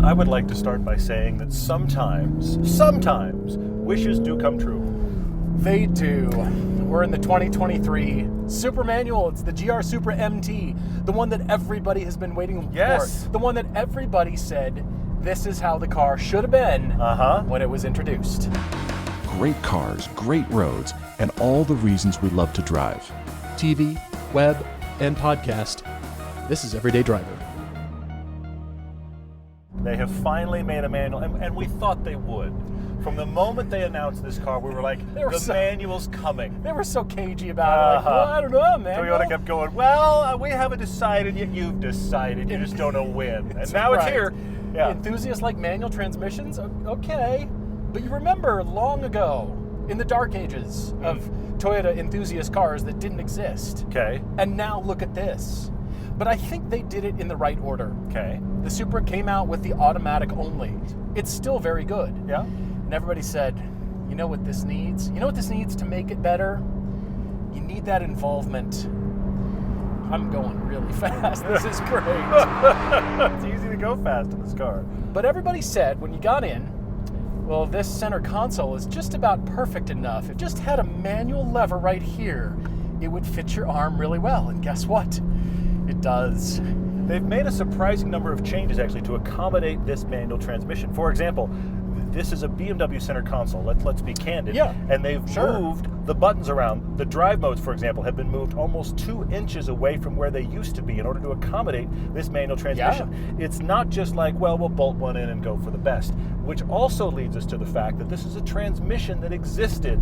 I would like to start by saying that sometimes, wishes do come true. They do. We're in the 2023 Supra Manual. It's the GR Supra MT, the one that everybody has been waiting for. The one that everybody said, this is how the car should have been when it was introduced. Great cars, great roads, and all the reasons we love to drive. TV, web, and podcast. This is Everyday Driver. They have finally made a manual, and we thought they would. From the moment they announced this car, we were like, manual's coming. They were so cagey about it. Like, well, I don't know, man. Toyota kept going, well, we haven't decided yet. You've decided. You just don't know when. And now it's here. Yeah. Enthusiasts like manual transmissions? Okay. But you remember long ago, in the dark ages of Toyota enthusiast cars that didn't exist. Okay. And now look at this. But I think they did it in the right order. Okay. The Supra came out with the automatic only. It's still very good. Yeah. And everybody said, you know what this needs? You know what this needs to make it better? You need that involvement. I'm going really fast. This is great. It's easy to go fast in this car. But everybody said when you got in, well, this center console is just about perfect enough. If it just had a manual lever right here, it would fit your arm really well. And guess what? It does. They've made a surprising number of changes, actually, to accommodate this manual transmission. For example, this is a BMW center console. Let's be candid. Yeah. And they've moved the buttons around. The drive modes, for example, have been moved almost 2 inches away from where they used to be in order to accommodate this manual transmission. Yeah. It's not just like, well, we'll bolt one in and go for the best, which also leads us to the fact that this is a transmission that existed,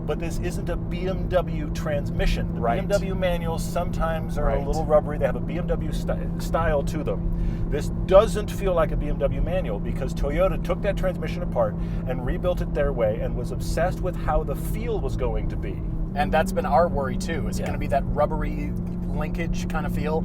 but this isn't a BMW transmission. The BMW manuals sometimes are a little rubbery. They have a BMW style to them. This doesn't feel like a BMW manual because Toyota took that transmission apart and rebuilt it their way and was obsessed with how the feel was going to be. And that's been our worry too. Is it going to be that rubbery linkage kind of feel?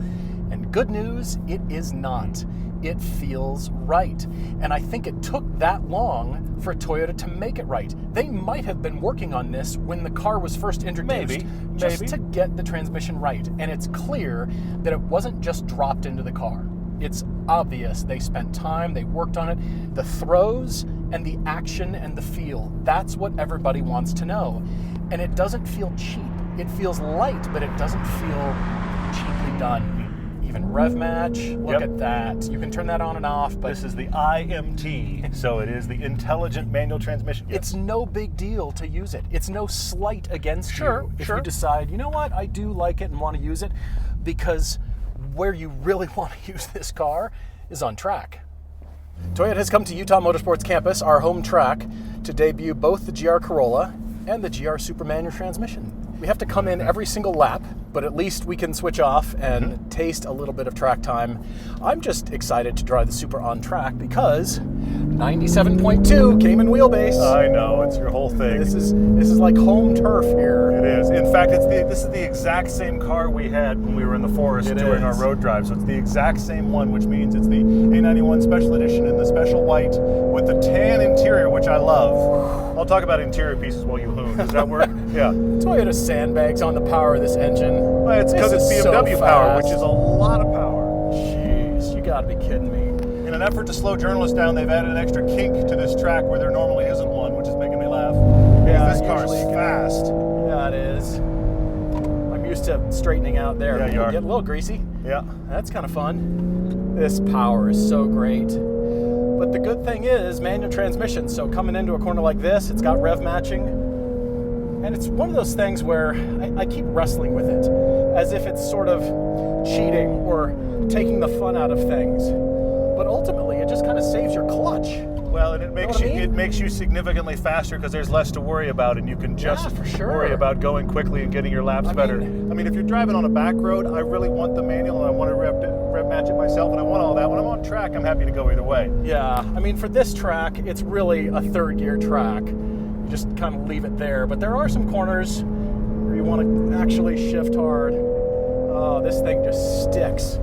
And good news, it is not. It feels right. And I think it took that long for Toyota to make it right. They might have been working on this when the car was first introduced, just to get the transmission right. And it's clear that it wasn't just dropped into the car. It's obvious they spent time, they worked on it. The throws and the action and the feel, that's what everybody wants to know. And it doesn't feel cheap. It feels light, but it doesn't feel cheaply done. Even rev match, look at that. You can turn that on and off, but this is the IMT, so it is the intelligent manual transmission. Yes. It's no big deal to use it. It's no slight against you if you decide, you know what, I do like it and want to use it, because where you really want to use this car is on track. Toyota has come to Utah Motorsports Campus, our home track, to debut both the GR Corolla and the GR Supra manual transmission. We have to come in every single lap, but at least we can switch off and taste a little bit of track time. I'm just excited to drive the Supra on track because 97.2 Cayman wheelbase. I know, it's your whole thing. This is like home turf here. It is. In fact, this is the exact same car we had when we were in the forest during our road drive. So it's the exact same one, which means it's the A91 Special Edition in the special white with the tan interior, which I love. I'll talk about interior pieces while you hoon. Does that work? Yeah. Toyota sandbags on the power of this engine. Well, it's because it's BMW power, which is a lot of power. Jeez, you gotta be kidding me. In an effort to slow journalists down, they've added an extra kink to this track where there normally isn't one, which is making me laugh. Yeah, this car is fast. Yeah, it is. I'm used to straightening out there. Yeah, you are. Get a little greasy. Yeah. That's kind of fun. This power is so great. But the good thing is manual transmission, so coming into a corner like this, it's got rev matching. And it's one of those things where I keep wrestling with it, as if it's sort of cheating or taking the fun out of things. But ultimately, it just kind of saves your clutch. Well, and it makes you significantly faster because there's less to worry about, and you can just worry about going quickly and getting your laps better. I mean, if you're driving on a back road, I really want the manual, and I want to rev match it myself, and I want all that. When I'm on track, I'm happy to go either way. Yeah, I mean, for this track, it's really a third gear track. You just kind of leave it there. But there are some corners where you want to actually shift hard. Oh, this thing just sticks.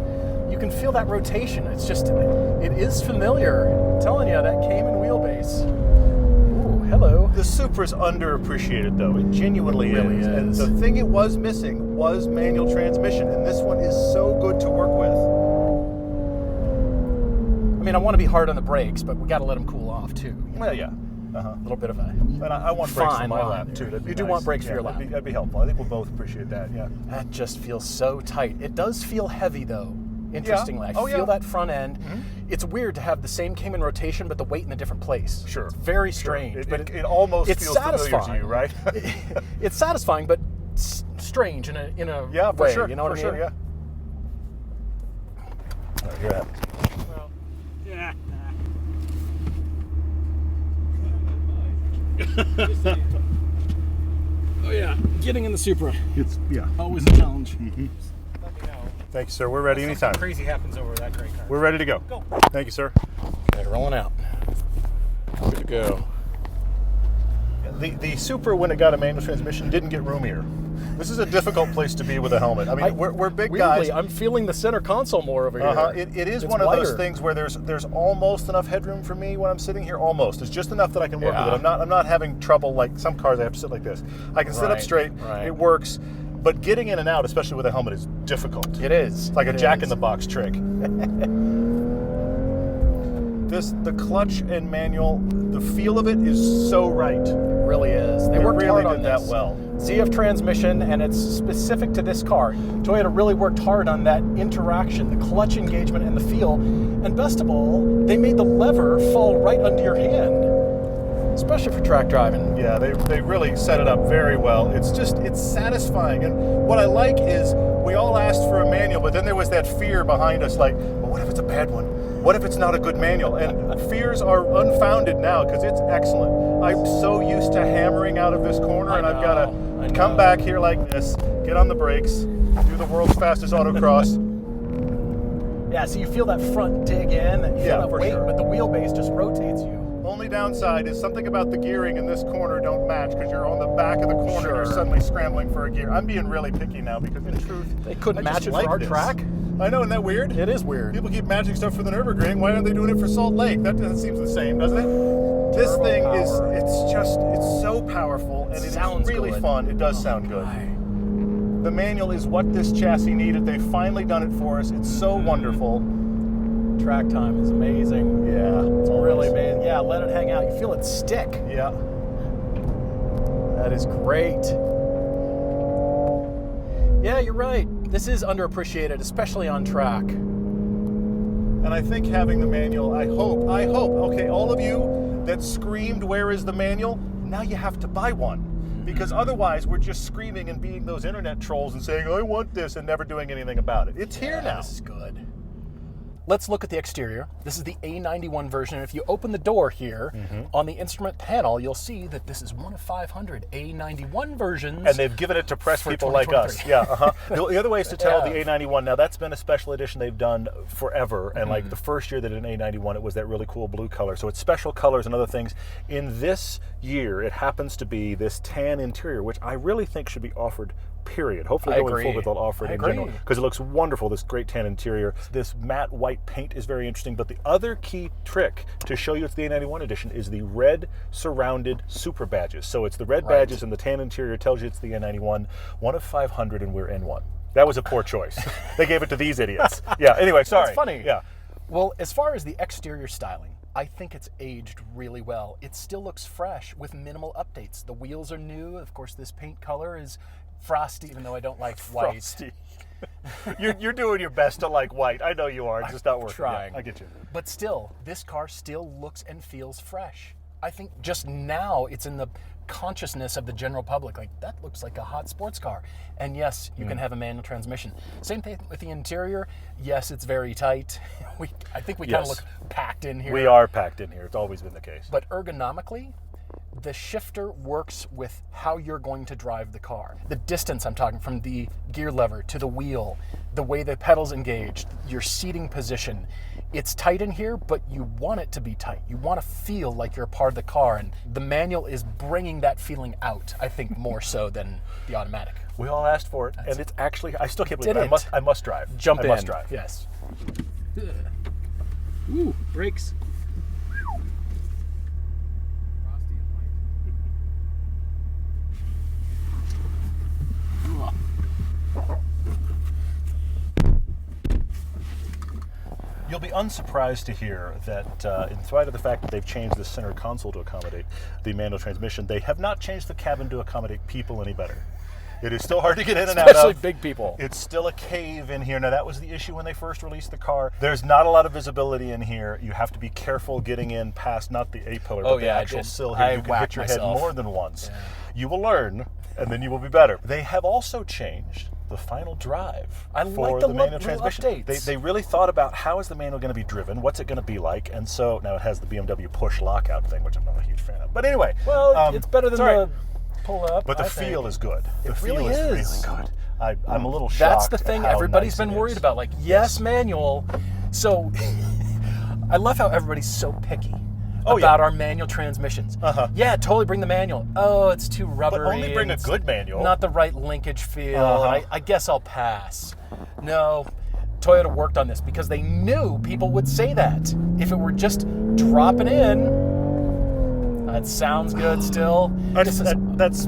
You can feel that rotation. It's just, it is familiar. I'm telling you, that Cayman wheelbase. Ooh, hello. The Supra's underappreciated, though. It genuinely really is. And the thing it was missing was manual transmission, and this one is so good to work with. I mean, I want to be hard on the brakes, but we got to let them cool off too. Well, yeah. A little bit of a. And I want brakes for fine my line lap too. there. That'd be You do nice. want brakes for your that'd lap. That'd be helpful. I think we'll both appreciate that. Yeah. That just feels so tight. It does feel heavy though. Interestingly, I feel that front end. It's weird to have the same Cayman rotation, but the weight in a different place. Sure. It's very strange, It, but it almost it's feels familiar satisfying. to you, right? It's satisfying, but strange in a Yeah, for way. sure. You know what I mean? Sure, yeah. All right, here it happens. Well, yeah. Oh yeah, getting in the Supra. It's Always a challenge. Mm-hmm. Let me know. Thank you, sir. We're ready anytime. Something crazy happens over that great car. We're ready to go. Go. Thank you, sir. Okay, rolling out. Good to go. The Supra, when it got a manual transmission, didn't get roomier. This is a difficult place to be with a helmet. I mean, we're big Weirdly, guys. I'm feeling the center console more over here. It is It's one of those wider. things where there's almost enough headroom for me when I'm sitting here. Almost. It's just enough that I can work with it. I'm not having trouble like some cars. I have to sit like this. I can sit up Right, straight. right. It works. But getting in and out, especially with a helmet, is difficult. It is. It's like a It is. jack-in-the-box trick. The clutch and manual, the feel of it is so right. It really is. They They worked really hard on did that this. well. ZF transmission, and it's specific to this car. Toyota really worked hard on that interaction, the clutch engagement and the feel. And best of all, they made the lever fall right under your hand, especially for track driving. Yeah, they really set it up very well. It's satisfying. And what I like is we all asked for a manual, but then there was that fear behind us like, well, what if it's a bad one? What if it's not a good manual? And fears are unfounded now because it's excellent. I'm so used to hammering out of this corner, and I've got to come back here like this, get on the brakes, do the world's fastest autocross. Yeah, so you feel that front dig in, you feel that for weight, sure. but the wheelbase just rotates you. Only downside is something about the gearing in this corner don't match because you're on the back of the corner and you're Sure. suddenly scrambling for a gear. I'm being really picky now because in truth, They couldn't I just match it like for our this. track. I know, isn't that weird? It is weird. People keep matching stuff for the Nürburgring. Why aren't they doing it for Salt Lake? That seems the same, doesn't it? This Turbo thing power. it's so powerful and it Sounds is really good. fun. It does sound good. The manual is what this chassis needed. They've finally done it for us. It's so wonderful. Track time is amazing. Yeah, It's really amazing. Yeah, let it hang out. You feel it stick. Yeah. That is great. Yeah, you're right. This is underappreciated, especially on track. And I think having the manual, I hope, okay, all of you that screamed, where is the manual? Now you have to buy one. Because otherwise we're just screaming and being those internet trolls and saying, I want this, and never doing anything about it. It's here now. This is good. Let's look at the exterior. This is the A91 version. If you open the door here on the instrument panel, you'll see that this is one of 500 A91 versions. And they've given it to press for people like us. 2023. Yeah, The other way is to tell Yeah. the A91. Now, that's been a special edition they've done forever. And like the first year they did an A91, it was that really cool blue color. So it's special colors and other things. In this year, it happens to be this tan interior, which I really think should be offered, period. Hopefully I going agree. forward they'll offer it I in general. agree. Because it looks wonderful, this great tan interior. This matte white paint is very interesting. But the other key trick to show you it's the A91 edition is the red surrounded Supra badges. So it's the red badges and the tan interior tells you it's the A91, one of 500, and we're in one. That was a poor choice. They gave it to these idiots. Yeah, anyway, sorry. That's funny. Yeah. Well, as far as the exterior styling, I think it's aged really well. It still looks fresh with minimal updates. The wheels are new. Of course, this paint color is frosty, even though I don't like white. Frosty. You're doing your best to like white. I know you are. It's just not working. trying. Yeah, I get you. But still, this car still looks and feels fresh. I think just now it's in the consciousness of the general public. Like, that looks like a hot sports car. And yes, you can have a manual transmission. Same thing with the interior. Yes, it's very tight. I think we kind of Yes. look packed in here. We are packed in here. It's always been the case. But ergonomically, the shifter works with how you're going to drive the car. The distance, I'm talking, from the gear lever to the wheel, the way the pedals engage, your seating position. It's tight in here, but you want it to be tight. You want to feel like you're a part of the car, and the manual is bringing that feeling out, I think, more so than the automatic. We all asked for it, and it's actually, I still can't believe Did it. it. I must drive. Jump I in. must drive. Yes. Ooh, brakes. You'll be unsurprised to hear that in spite of the fact that they've changed the center console to accommodate the manual transmission, they have not changed the cabin to accommodate people any better. It is still hard to get in and out of. Especially big people. It's still a cave in here. Now, that was the issue when they first released the car. There's not a lot of visibility in here. You have to be careful getting in past not the A-pillar, but the actual sill here. You can hit your head more than once. Yeah. You will learn, and then you will be better. They have also changed the final drive for the manual transmission. Updates. They really thought about how is the manual going to be driven, what's it going to be like, and so now it has the BMW push lockout thing, which I'm not a huge fan of. But anyway. Well, it's better than the pull up. But the feel is good. The feel really is really good. I'm a little shocked. That's the thing everybody's been worried about. Like, yes, manual. So I love how everybody's so picky about our manual transmissions. Yeah, totally bring the manual. Oh, it's too rubbery. But only bring a good manual. Not the right linkage feel. I guess I'll pass. No, Toyota worked on this because they knew people would say that. If it were just dropping in, that sounds good still. That's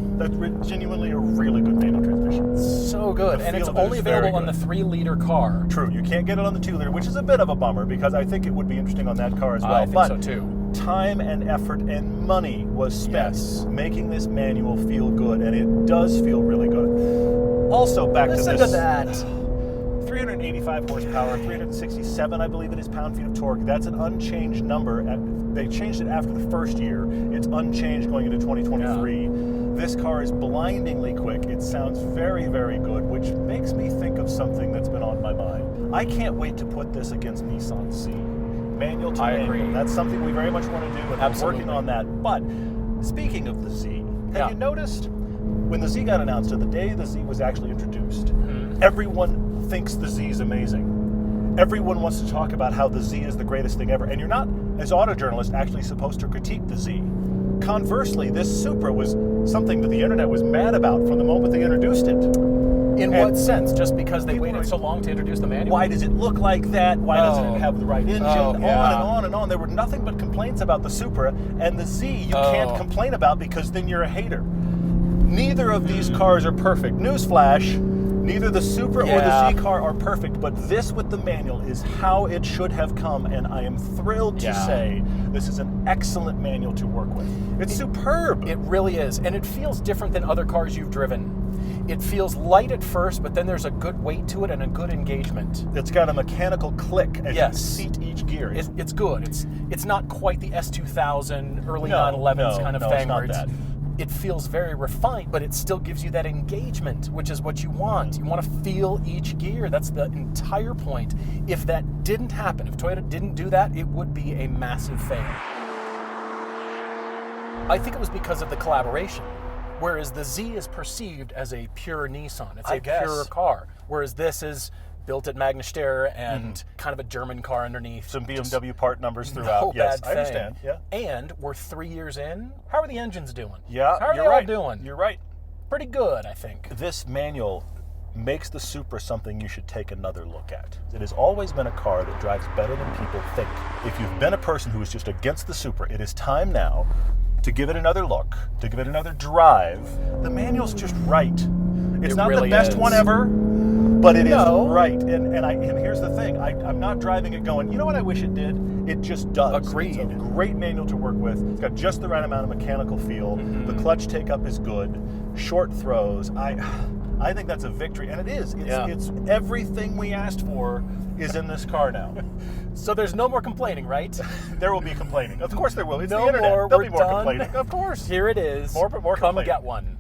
genuinely a really good manual transmission. So good. And it's only available on the 3-liter car. True. You can't get it on the 2-liter, which is a bit of a bummer because I think it would be interesting on that car as well. I think so too. Time and effort and money was spent making this manual feel good, and it does feel really good. Also, back to this. Listen to that. 385 horsepower, 367, I believe it is, pound-feet of torque. That's an unchanged number. They changed it after the first year. It's unchanged going into 2023. Yeah. This car is blindingly quick. It sounds very, very good, which makes me think of something that's been on my mind. I can't wait to put this against Nissan Z. Manual to manual. Agree. That's something we very much want to do, and I'm working on that. But speaking of the Z, have you noticed when the Z got announced, or the day the Z was actually introduced, everyone thinks the Z is amazing. Everyone wants to talk about how the Z is the greatest thing ever, and you're not, as auto journalists, actually supposed to critique the Z. Conversely, this Supra was something that the internet was mad about from the moment they introduced it. In what sense? Just because they waited so long to introduce the manual? Why does it look like that? Why doesn't it have the right engine? On and on and on. There were nothing but complaints about the Supra, and the Z you can't complain about because then you're a hater. Neither of these cars are perfect. Newsflash, neither the Supra or the Z car are perfect, but this with the manual is how it should have come, and I am thrilled to say this is an excellent manual to work with. It's superb. It really is, and it feels different than other cars you've driven. It feels light at first, but then there's a good weight to it and a good engagement. It's got a mechanical click as you seat each gear. It's good. It's not quite the S2000, early 911s kind of thing. It's not that. It feels very refined, but it still gives you that engagement, which is what you want. You want to feel each gear. That's the entire point. If that didn't happen, if Toyota didn't do that, it would be a massive fail. I think it was because of the collaboration. Whereas the Z is perceived as a pure Nissan. It's a pure car. Whereas this is built at Magna Steyr and kind of a German car underneath. Some BMW part numbers throughout. Yes, I understand. Yeah. And we're 3 years in. How are the engines doing? Yeah, how are they all doing? You're right. Pretty good, I think. This manual makes the Supra something you should take another look at. It has always been a car that drives better than people think. If you've been a person who is just against the Supra, it is time now to give it another look, to give it another drive. The manual's just right. It's not really the best one ever, but it is right. And here's the thing. I'm not driving it going, you know what I wish it did? It just does. Agreed. It's a great manual to work with. It's got just the right amount of mechanical feel. The clutch take-up is good. Short throws. I think that's a victory, and it is. It's everything we asked for is in this car now. So there's no more complaining, right? There will be complaining. Of course there will. It's no the internet. More. There'll We're be more done. complaining. Of course. Here it is. More Come get one.